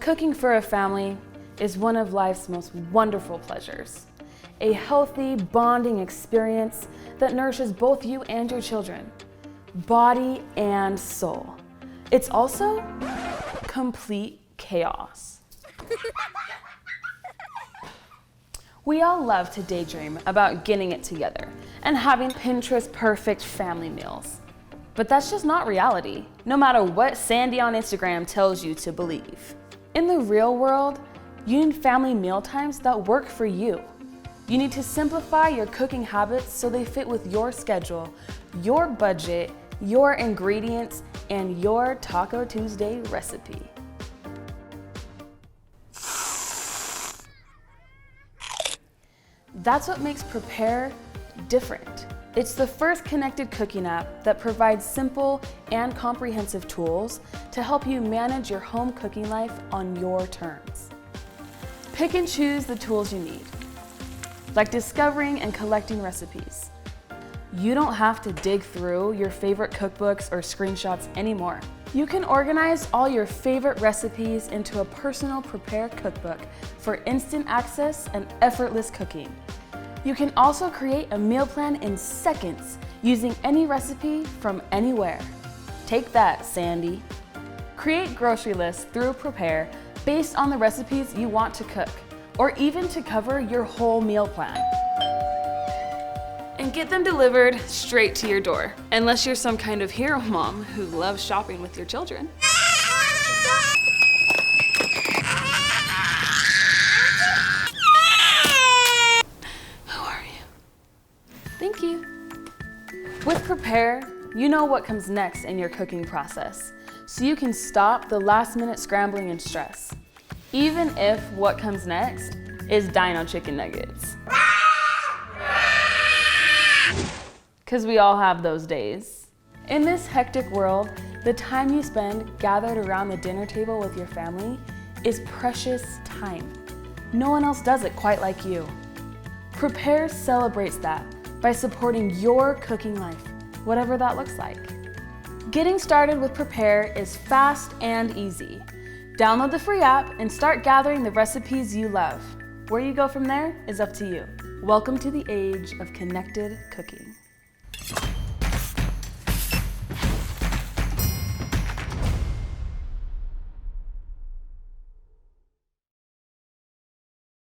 Cooking for a family is one of life's most wonderful pleasures. A healthy, bonding experience that nourishes both you and your children, body and soul. It's also complete chaos. We all love to daydream about getting it together and having Pinterest-perfect family meals. But that's just not reality, no matter what Sandy on Instagram tells you to believe. In the real world, you need family meal times that work for you. You need to simplify your cooking habits so they fit with your schedule, your budget, your ingredients, and your Taco Tuesday recipe. That's what makes Prepear different. It's the first connected cooking app that provides simple and comprehensive tools to help you manage your home cooking life on your terms. Pick and choose the tools you need, like discovering and collecting recipes. You don't have to dig through your favorite cookbooks or screenshots anymore. You can organize all your favorite recipes into a personal Prepear cookbook for instant access and effortless cooking. You can also create a meal plan in seconds using any recipe from anywhere. Take that, Sandy. Create grocery lists through Prepear based on the recipes you want to cook, or even to cover your whole meal plan. And get them delivered straight to your door, unless you're some kind of hero mom who loves shopping with your children. Who are you? Thank you. With Prepear, you know what comes next in your cooking process, so you can stop the last-minute scrambling and stress, even if what comes next is dino chicken nuggets. Because we all have those days. In this hectic world, the time you spend gathered around the dinner table with your family is precious time. No one else does it quite like you. Prepear celebrates that by supporting your cooking life, whatever that looks like. Getting started with Prepear is fast and easy. Download the free app and start gathering the recipes you love. Where you go from there is up to you. Welcome to the age of connected cooking.